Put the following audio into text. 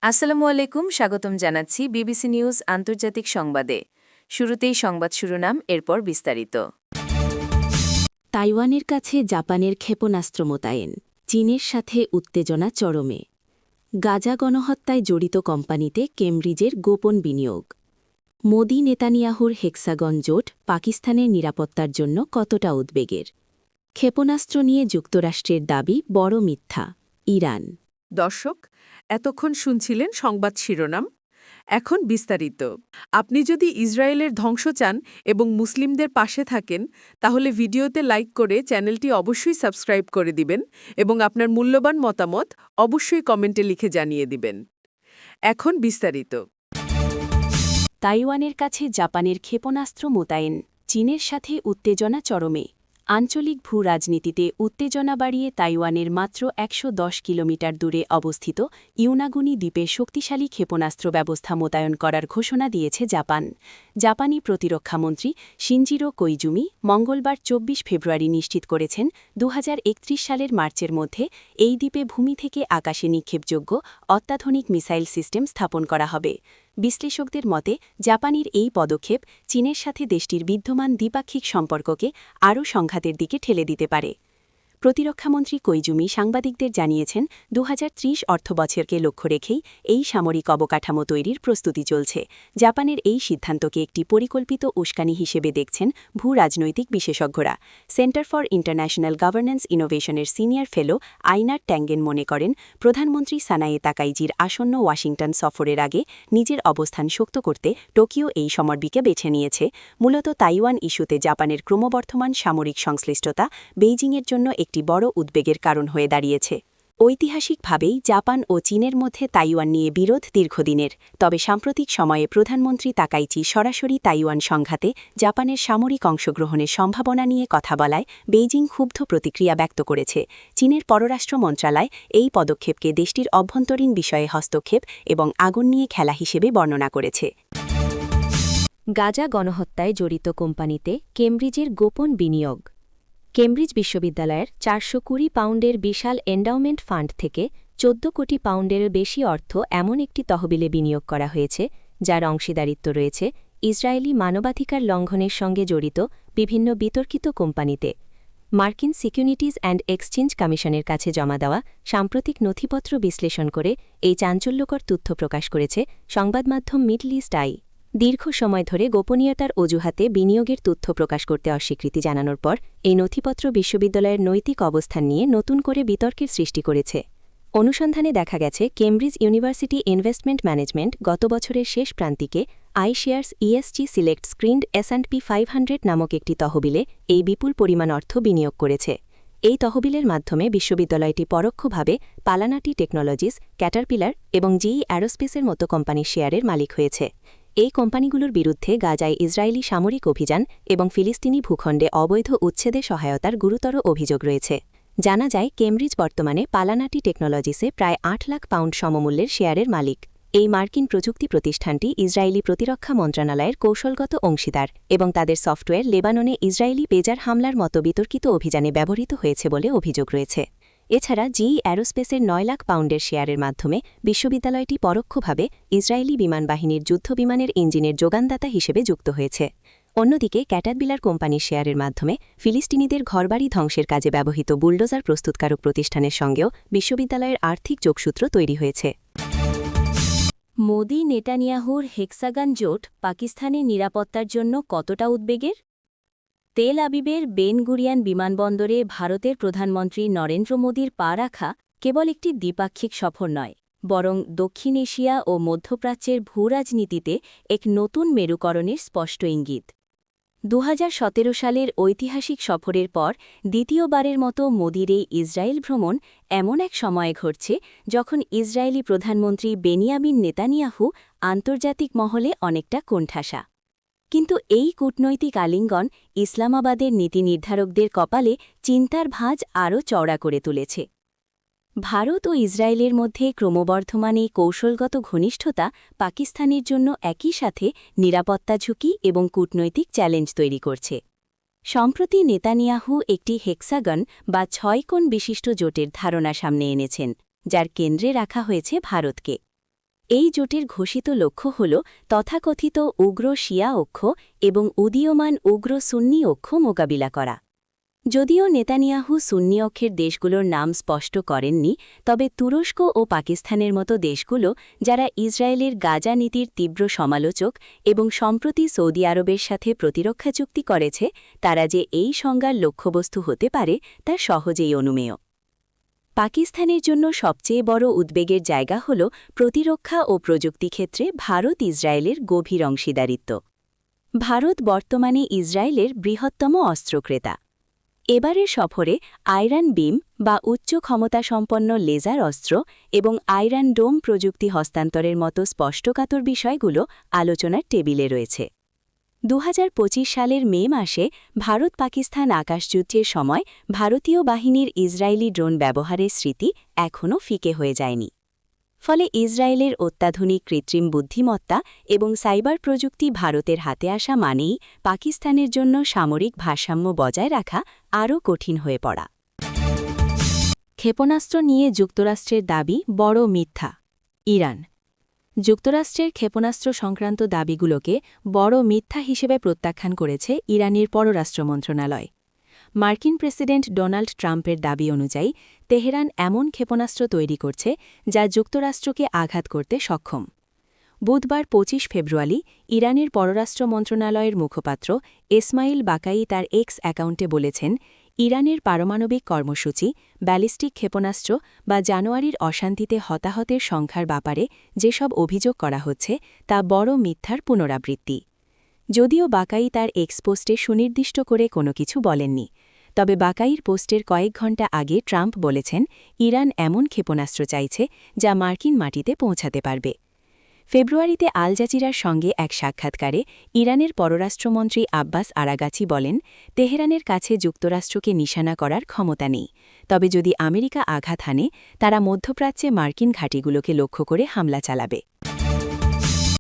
আসসালামু আলাইকুম, স্বাগতম জানাচ্ছি বিবিসি নিউজ আন্তর্জাতিক সংবাদে। শুরুতেই সংবাদ শিরোনাম, এরপর বিস্তারিত। তাইওয়ানের কাছে জাপানের ক্ষেপণাস্ত্র মোতায়েন, চীনের সাথে উত্তেজনা চরমে। গাজা গণহত্যায় জড়িত কোম্পানিতে কেমব্রিজের গোপন বিনিয়োগ। মোদি নেতানিয়াহুর হেক্সাগন জোট পাকিস্তানের নিরাপত্তার জন্য কতটা উদ্বেগের। ক্ষেপণাস্ত্র নিয়ে যুক্তরাষ্ট্রের দাবি বড় মিথ্যা। ইরান। দর্শক, এতক্ষণ শুনছিলেন সংবাদ শিরোনাম। এখন বিস্তারিত। আপনি যদি ইসরায়েলের ধ্বংস চান এবং মুসলিমদের পাশে থাকেন, তাহলে ভিডিওতে লাইক করে চ্যানেলটি অবশ্যই সাবস্ক্রাইব করে দিবেন এবং আপনার মূল্যবান মতামত অবশ্যই কমেন্টে লিখে জানিয়ে দিবেন। এখন বিস্তারিত। তাইওয়ানের কাছে জাপানের ক্ষেপণাস্ত্র মোতায়েন, চীনের সাথে উত্তেজনা চরমে। আঞ্চলিক ভূ-রাজনীতিতে উত্তেজনা বাড়িয়ে তাইওয়ানের মাত্র ১১০ কিলোমিটার দূরে অবস্থিত ইউনাগুনি দ্বীপে শক্তিশালী ক্ষেপণাস্ত্র ব্যবস্থা মোতায়েন করার ঘোষণা দিয়েছে জাপান। জাপানি প্রতিরক্ষামন্ত্রী শিনজিরো কোইজুমি মঙ্গলবার ২৪ ফেব্রুয়ারি নিশ্চিত করেছেন ২০৩১ সালের মার্চের মধ্যে এই দ্বীপে ভূমি থেকে আকাশে নিক্ষেপযোগ্য অত্যাধুনিক মিসাইল সিস্টেম স্থাপন করা হবে। বিশ্লেষকদের মতে জাপানের এই পদক্ষেপ চীনের সাথে দেশটির বিদ্যমান দ্বিপাক্ষিক সম্পর্ককে আরও সংঘাতের দিকে ঠেলে দিতে পারে। প্রতিরক্ষামন্ত্রী কোইজুমি সাংবাদিকদের জানিয়েছেন ২০৩০ অর্থবছরকে লক্ষ্য রেখেই এই সামরিক অবকাঠামো তৈরির প্রস্তুতি চলছে। জাপানের এই সিদ্ধান্তকে একটি পরিকল্পিত উস্কানি হিসেবে দেখছেন ভূ-রাজনৈতিক বিশেষজ্ঞরা। সেন্টার ফর ইন্টারন্যাশনাল গভর্নেন্স ইনোভেশনের সিনিয়র ফেলো আইনার ট্যাঙ্গেন মনে করেন, প্রধানমন্ত্রী সানায়ে তাকাইজির আসন্ন ওয়াশিংটন সফরের আগে নিজের অবস্থান শক্ত করতে টোকিও এই সমরবিকে বেছে নিয়েছে। মূলত তাইওয়ান ইস্যুতে জাপানের ক্রমবর্ধমান সামরিক সংশ্লিষ্টতা বেইজিংয়ের জন্য একটি বড় উদ্বেগের কারণ হয়ে দাঁড়িয়েছে। ঐতিহাসিকভাবেই জাপান ও চীনের মধ্যে তাইওয়ান নিয়ে বিরোধ দীর্ঘদিনের, তবে সাম্প্রতিক সময়ে প্রধানমন্ত্রী তাকাইচি সরাসরি তাইওয়ান সংঘাতে জাপানের সামরিক অংশগ্রহণের সম্ভাবনা নিয়ে কথা বলায় বেইজিং ক্ষুব্ধ প্রতিক্রিয়া ব্যক্ত করেছে। চীনের পররাষ্ট্র মন্ত্রণালয় এই পদক্ষেপকে দেশটির অভ্যন্তরীণ বিষয়ে হস্তক্ষেপ এবং আগুন নিয়ে খেলা হিসেবে বর্ণনা করেছে। গাজা গণহত্যায় জড়িত কোম্পানিতে কেমব্রিজের গোপন বিনিয়োগ। কেমব্রিজ বিশ্ববিদ্যালয়ের ৪২০ পাউন্ডের বিশাল এন্ডাওমেন্ট ফান্ড থেকে ১৪ কোটি পাউন্ডের বেশি অর্থ এমন একটি তহবিলে বিনিয়োগ করা হয়েছে, যার অংশীদারিত্ব রয়েছে ইসরায়েলি মানবাধিকার লঙ্ঘনের সঙ্গে জড়িত বিভিন্ন বিতর্কিত কোম্পানিতে। মার্কিন সিকিউরিটিজ অ্যান্ড এক্সচেঞ্জ কমিশনের কাছে জমা দেওয়া সাম্প্রতিক নথিপত্র বিশ্লেষণ করে এই চাঞ্চল্যকর তথ্য প্রকাশ করেছে সংবাদমাধ্যম মিডল ইস্ট আই। দীর্ঘ সময় ধরে গোপনীয়তার অজুহাতে বিনিয়োগের তথ্য প্রকাশ করতে অস্বীকৃতি জানানোর পর এই নথিপত্র বিশ্ববিদ্যালয়ের নৈতিক অবস্থান নিয়ে নতুন করে বিতর্কের সৃষ্টি করেছে। অনুসন্ধানে দেখা গেছে, কেমব্রিজ ইউনিভার্সিটি ইনভেস্টমেন্ট ম্যানেজমেন্ট গত বছরের শেষ প্রান্তিকে আইশেয়ার্স ইএসজি সিলেক্ট স্ক্রিনড S&P 500 নামক একটি তহবিলে এই বিপুল পরিমাণ অর্থ বিনিয়োগ করেছে। এই তহবিলের মাধ্যমে বিশ্ববিদ্যালয়টি পরোক্ষভাবে পালানাটি টেকনোলজিস, ক্যাটারপিলার এবং জিই অ্যারোস্পেসের মতো কোম্পানির শেয়ারের মালিক হয়েছে। এই কোম্পানিগুলোর বিরুদ্ধে গাজায় ইসরায়েলি সামরিক অভিযান এবং ফিলিস্তিনি ভূখণ্ডে অবৈধ উচ্ছেদে সহায়তার গুরুতর অভিযোগ রয়েছে। জানা যায়, কেমব্রিজ বর্তমানে পালানাটি টেকনোলজিসে প্রায় ৮ লাখ পাউন্ড সমমূল্যের শেয়ারের মালিক। এই মার্কিন প্রযুক্তি প্রতিষ্ঠানটি ইসরায়েলি প্রতিরক্ষা মন্ত্রণালয়ের কৌশলগত অংশীদার এবং তাদের সফটওয়্যার লেবাননে ইসরায়েলি পেজার হামলার মতো বিতর্কিত অভিযানে ব্যবহৃত হয়েছে বলে অভিযোগ রয়েছে। এছাড়া জিই অ্যারোস্পেসের ৯ লাখ পাউন্ডের শেয়ারের মাধ্যমে বিশ্ববিদ্যালয়টি পরোক্ষভাবে ইসরায়েলি বিমানবাহিনীর যুদ্ধবিমানের ইঞ্জিনের যোগানদাতা হিসেবে যুক্ত হয়েছে। অন্যদিকে ক্যাটারপিলার কোম্পানির শেয়ারের মাধ্যমে ফিলিস্তিনিদের ঘরবাড়ি ধ্বংসের কাজে ব্যবহৃত বুলডোজার প্রস্তুতকারক প্রতিষ্ঠানের সঙ্গেও বিশ্ববিদ্যালয়ের আর্থিক যোগসূত্র তৈরি হয়েছে। মোদি নেতানিয়াহুর হেক্সাগন জোট পাকিস্তানের নিরাপত্তার জন্য কতটা উদ্বেগের? তেল আবিবের বেন গুরিয়ান বিমানবন্দরে ভারতের প্রধানমন্ত্রী নরেন্দ্র মোদীর পা রাখা কেবল একটি দ্বিপাক্ষিক সফর নয়, বরং দক্ষিণ এশিয়া ও মধ্যপ্রাচ্যের ভূরাজনীতিতে এক নতুন মেরুকরণের স্পষ্ট ইঙ্গিত। ২০১৭ সালের ঐতিহাসিক সফরের পর দ্বিতীয়বারের মতো মোদীর এই ইসরায়েল ভ্রমণ এমন এক সময়ে ঘটছে যখন ইসরায়েলি প্রধানমন্ত্রী বেনিয়ামিন নেতানিয়াহু আন্তর্জাতিক মহলে অনেকটা কোণঠাসা। কিন্তু এই কূটনৈতিক আলিঙ্গন ইসলামাবাদের নীতি নির্ধারকদের কপালে চিন্তার ভাঁজ আরও চওড়া করে তুলেছে। ভারত ও ইসরায়েলের মধ্যে ক্রমবর্ধমান এই কৌশলগত ঘনিষ্ঠতা পাকিস্তানের জন্য একই সাথে নিরাপত্তা ঝুঁকি এবং কূটনৈতিক চ্যালেঞ্জ তৈরি করছে। সম্প্রতি নেতানিয়াহু একটি হেক্সাগন বা ৬ কোণ বিশিষ্ট জোটের ধারণা সামনে এনেছেন, যার কেন্দ্রে রাখা হয়েছে ভারতকে। এই জোটের ঘোষিত লক্ষ্য হল তথাকথিত উগ্র শিয়া অক্ষ এবং উদীয়মান উগ্র সুন্নি অক্ষ মোকাবিলা করা। যদিও নেতানিয়াহু সুন্নি অক্ষের দেশগুলোর নাম স্পষ্ট করেননি, তবে তুরস্ক ও পাকিস্তানের মতো দেশগুলো, যারা ইসরায়েলের গাজা নীতির তীব্র সমালোচক এবং সম্প্রতি সৌদি আরবের সাথে প্রতিরক্ষা চুক্তি করেছে, তারা যে এই সংজ্ঞার লক্ষ্যবস্তু হতে পারে তা সহজেই অনুমেয়। পাকিস্তানের জন্য সবচেয়ে বড় উদ্বেগের জায়গা হল প্রতিরক্ষা ও প্রযুক্তি ক্ষেত্রে ভারত ইসরায়েলের গভীর অংশীদারিত্ব। ভারত বর্তমানে ইসরায়েলের বৃহত্তম অস্ত্রক্রেতা। এবারের সফরে আয়রন বিম বা উচ্চ ক্ষমতাসম্পন্ন লেজার অস্ত্র এবং আয়রন ডোম প্রযুক্তি হস্তান্তরের মতো স্পষ্টকাতর বিষয়গুলো আলোচনার টেবিলে রয়েছে। 2025 সালের মে মাসে ভারত পাকিস্তান আকাশযুদ্ধের সময় ভারতীয় বাহিনীর ইসরায়েলি ড্রোন ব্যবহারের স্মৃতি এখনও ফিকে হয়ে যায়নি। ফলে ইসরায়েলের অত্যাধুনিক কৃত্রিম বুদ্ধিমত্তা এবং সাইবার প্রযুক্তি ভারতের হাতে আসা মানেই পাকিস্তানের জন্য সামরিক ভারসাম্য বজায় রাখা আরও কঠিন হয়ে পড়া। ক্ষেপণাস্ত্র নিয়ে যুক্তরাষ্ট্রের দাবি বড় মিথ্যা। ইরান যুক্তরাষ্ট্রের ক্ষেপণাস্ত্র সংক্রান্ত দাবিগুলোকে বড় মিথ্যা হিসেবে প্রত্যাখ্যান করেছে ইরানের পররাষ্ট্র মন্ত্রণালয়। মার্কিন প্রেসিডেন্ট ডোনাল্ড ট্রাম্পের দাবি অনুযায়ী তেহরান এমন ক্ষেপণাস্ত্র তৈরি করছে যা যুক্তরাষ্ট্রকে আঘাত করতে সক্ষম। বুধবার 25 ফেব্রুয়ারি ইরানের পররাষ্ট্র মন্ত্রণালয়ের মুখপাত্র এসমাইল বাকাই তার এক্স অ্যাকাউন্টে বলেছেন, ইরানের পারমাণবিক কর্মসূচি, ব্যালিস্টিক ক্ষেপণাস্ত্র বা জানুয়ারির অশান্তিতে হতাহতের সংখ্যার ব্যাপারে যেসব অভিযোগ করা হচ্ছে তা বড় মিথ্যার পুনরাবৃত্তি। যদিও বাকাই তার এক্স পোস্টে সুনির্দিষ্ট করে কোনো কিছু বলেননি, তবে বাকাইর পোস্টের কয়েক ঘণ্টা আগে ট্রাম্প বলেছেন, ইরান এমন ক্ষেপণাস্ত্র চাইছে যা মার্কিন মাটিতে পৌঁছাতে পারবে। ফেব্রুয়ারিতে আল জাজিরার সঙ্গে এক সাক্ষাৎকারে ইরানের পররাষ্ট্রমন্ত্রী আব্বাস আরাগাচি বলেন, তেহরানের কাছে যুক্তরাষ্ট্রকে নিশানা করার ক্ষমতা নেই, তবে যদি আমেরিকা আঘাত হানে, তারা মধ্যপ্রাচ্যে মার্কিন ঘাঁটিগুলোকে লক্ষ্য করে হামলা চালাবে।